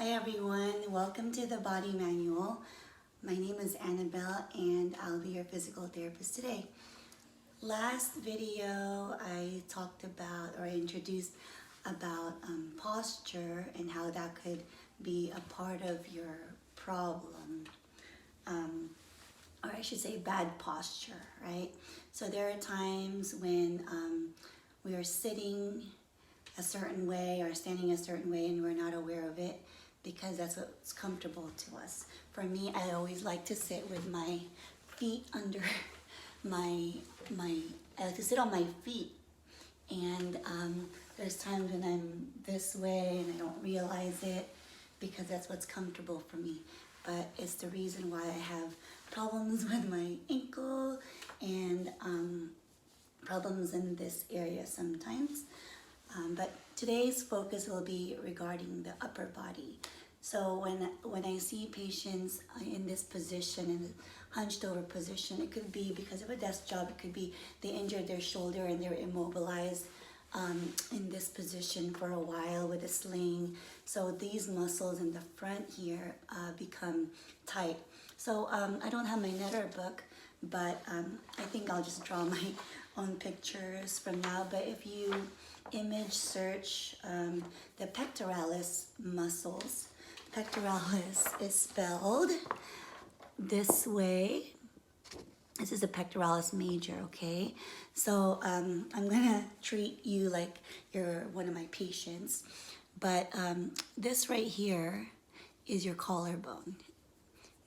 Hi everyone, welcome to the Body Manual. My name is Annabelle and I'll be your physical therapist today. Last video I talked about or introduced about posture and how that could be a part of your problem, or I should say bad posture, right? So there are times when we are sitting a certain way or standing a certain way and we're not aware of it because that's what's comfortable to us. For me, I always like to sit with my feet under I like to sit on my feet, and there's times when I'm this way and I don't realize it because that's what's comfortable for me. But it's the reason why I have problems with my ankle and problems in this area sometimes. But today's focus will be regarding the upper body. So when I see patients in this position, in a hunched over position, it could be because of a desk job, it could be they injured their shoulder and they're immobilized in this position for a while with a sling. So these muscles in the front here become tight. So I don't have my Netter book, but I think I'll just draw my own pictures from now. But if you image search the pectoralis muscles, pectoralis is spelled this way. This is the pectoralis major, okay? So I'm gonna treat you like you're one of my patients, but this right here is your collarbone.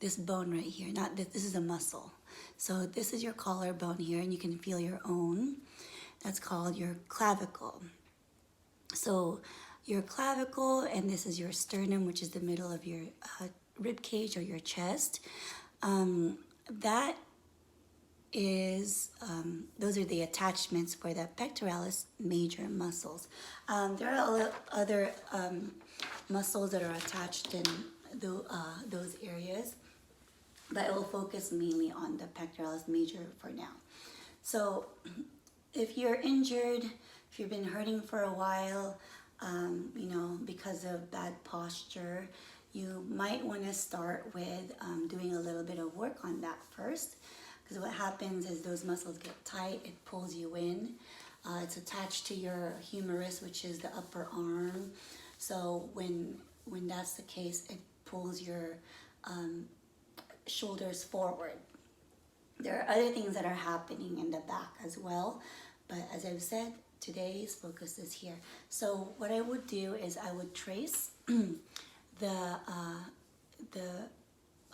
This bone right here, not this, this is a muscle. So this is your collarbone here, and you can feel your own. That's called your clavicle. So your clavicle, and this is your sternum, which is the middle of your rib cage or your chest. That is, those are the attachments for the pectoralis major muscles. There are other muscles that are attached in those areas, but I will focus mainly on the pectoralis major for now. So if you're injured, if you've been hurting for a while, because of bad posture, you might want to start with doing a little bit of work on that first, because what happens is those muscles get tight, it pulls you in. It's attached to your humerus, which is the upper arm. So when that's the case, it pulls your shoulders forward. There are other things that are happening in the back as well, but as I've said, today's focus is here. So what I would do is I would trace the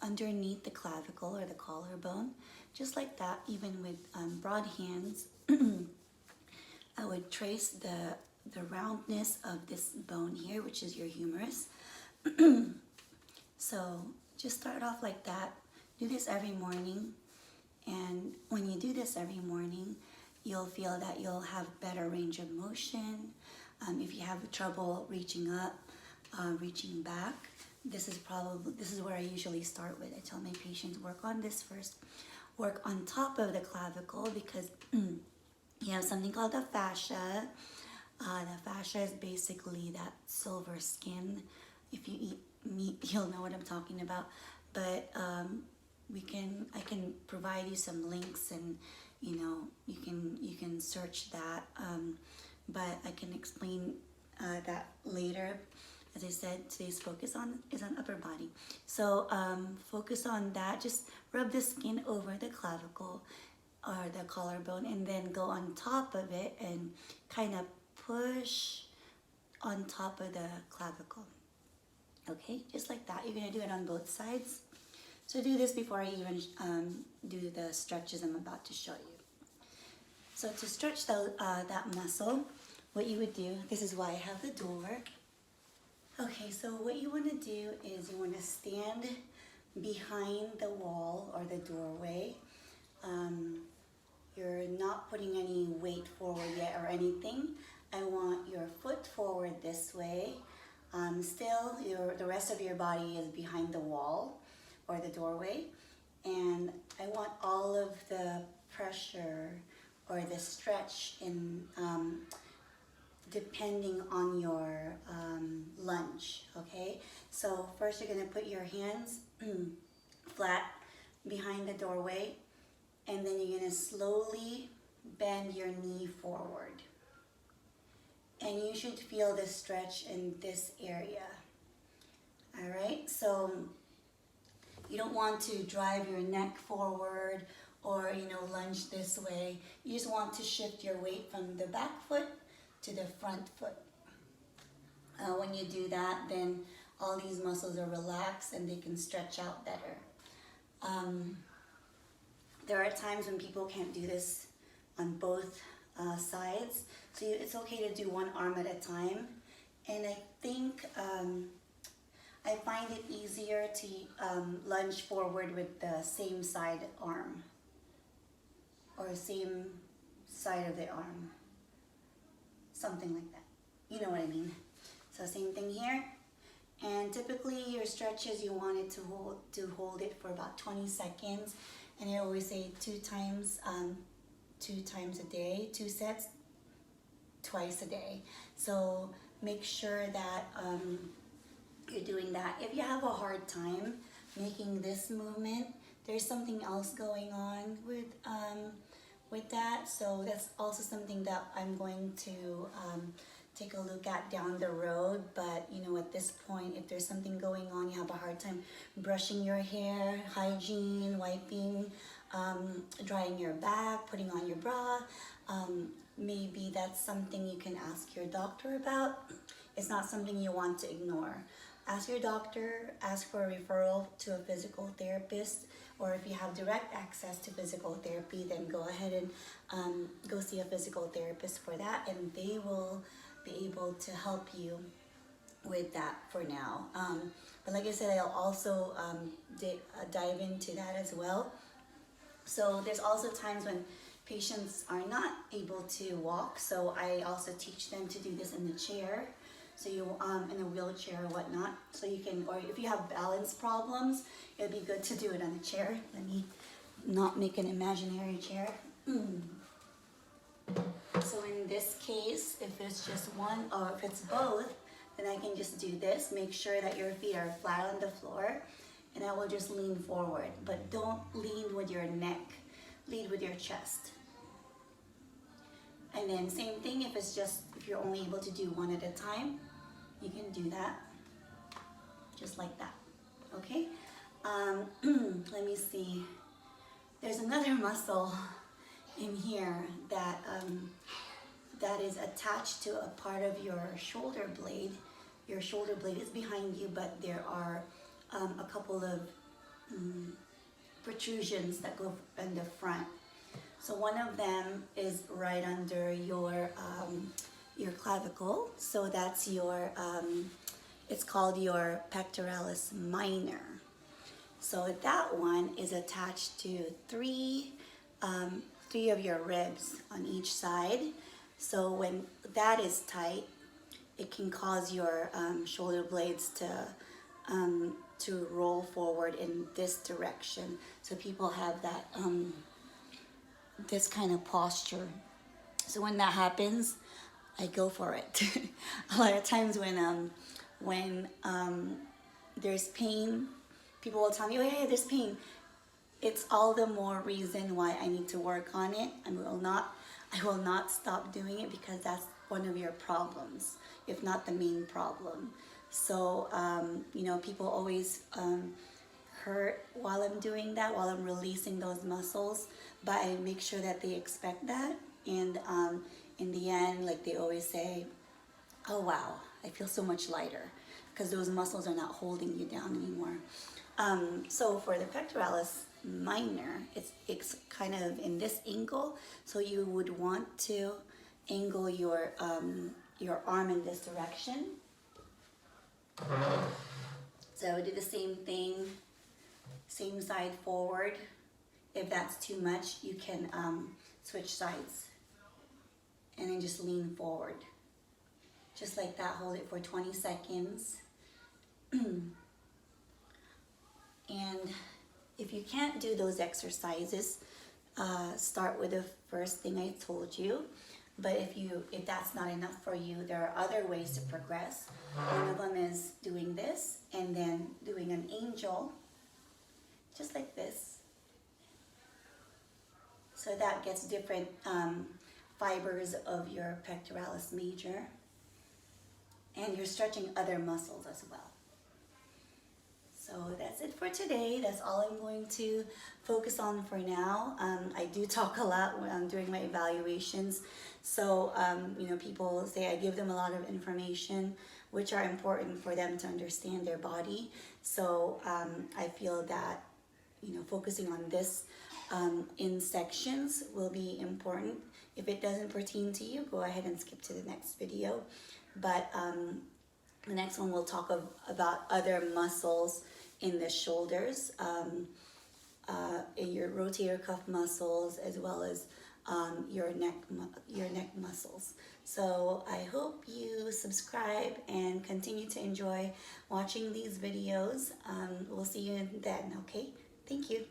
underneath the clavicle or the collarbone, just like that. Even with broad hands, I would trace the roundness of this bone here, which is your humerus. So just start off like that. Do this every morning, and when you do this every morning, you'll feel that you'll have better range of motion. If you have trouble reaching up, reaching back, this is where I usually start with. I tell my patients, work on this first. Work on top of the clavicle, because you have something called the fascia. The fascia is basically that silver skin. If you eat meat, you'll know what I'm talking about. But I can provide you some links, and you can search that, but I can explain that later. As I said, today's focus is on upper body. So focus on that. Just rub the skin over the clavicle or the collarbone, and then go on top of it and kind of push on top of the clavicle. Okay, just like that. You're gonna do it on both sides. So do this before I even do the stretches I'm about to show you. So to stretch that muscle, what you would do, this is why I have the door. Okay, so what you want to do is you want to stand behind the wall or the doorway. You're not putting any weight forward yet or anything. I want your foot forward this way. Still, the rest of your body is behind the wall or the doorway, and I want all of the pressure or the stretch in depending on your lunge, okay? So first you're going to put your hands flat behind the doorway, and then you're going to slowly bend your knee forward. And you should feel the stretch in this area. All right, so you don't want to drive your neck forward or, lunge this way. You just want to shift your weight from the back foot to the front foot. When you do that, then all these muscles are relaxed and they can stretch out better. There are times when people can't do this on both sides, so it's okay to do one arm at a time. And I think I find it easier to lunge forward with the same side arm or same side of the arm, something like that. You know what I mean? So same thing here. And typically your stretches, you want it to hold it for about 20 seconds. And I always say 2 times a day, 2 sets, twice a day. So make sure that you're doing that. If you have a hard time making this movement, there's something else going on with that. So that's also something that I'm going to take a look at down the road. But at this point, if there's something going on, you have a hard time brushing your hair, hygiene, wiping, drying your back, putting on your bra, maybe that's something you can ask your doctor about. It's not something you want to ignore. Ask your doctor, ask for a referral to a physical therapist, or if you have direct access to physical therapy, then go ahead and go see a physical therapist for that, and they will be able to help you with that for now. But like I said, I'll also dive into that as well. So there's also times when patients are not able to walk, so I also teach them to do this in the chair. So you in a wheelchair or whatnot, so you can, or if you have balance problems, it'd be good to do it on a chair. Let me not make an imaginary chair. So in this case, if it's just one or if it's both, then I can just do this. Make sure that your feet are flat on the floor, and I will just lean forward. But don't lean with your neck, lead with your chest. And then same thing, if you're only able to do one at a time, you can do that, just like that, okay? Let me see. There's another muscle in here that is attached to a part of your shoulder blade. Your shoulder blade is behind you, but there are a couple of protrusions that go in the front. So one of them is right under your clavicle. So that's your, it's called your pectoralis minor. So that one is attached to three of your ribs on each side. So when that is tight, it can cause your shoulder blades to roll forward in this direction. So people have that this kind of posture. So when that happens, I go for it. A lot of times when there's pain, people will tell me, oh yeah, there's pain. It's all the more reason why I need to work on it. I will not stop doing it, because that's one of your problems, if not the main problem. So, people always hurt while I'm doing that, while I'm releasing those muscles, but I make sure that they expect that. And in the end, like they always say, oh wow, I feel so much lighter, because those muscles are not holding you down anymore. So for the pectoralis minor, it's kind of in this angle, so you would want to angle your arm in this direction. So do the same thing, same side forward. If that's too much, you can switch sides and then just lean forward. Just like that, hold it for 20 seconds. And if you can't do those exercises, start with the first thing I told you. But if that's not enough for you, there are other ways to progress. One of them is doing this, and and then doing an angel, just like this. So that gets different fibers of your pectoralis major, and you're stretching other muscles as well. So that's it for today. That's all I'm going to focus on for now. I do talk a lot when I'm doing my evaluations. So, you know, people say I give them a lot of information, which are important for them to understand their body. So I feel that, you know, focusing on this in sections will be important. If it doesn't pertain to you, go ahead and skip to the next video. But the next one we'll talk about other muscles in the shoulders, in your rotator cuff muscles, as well as your neck muscles. So I hope you subscribe and continue to enjoy watching these videos. We'll see you then, okay? Thank you.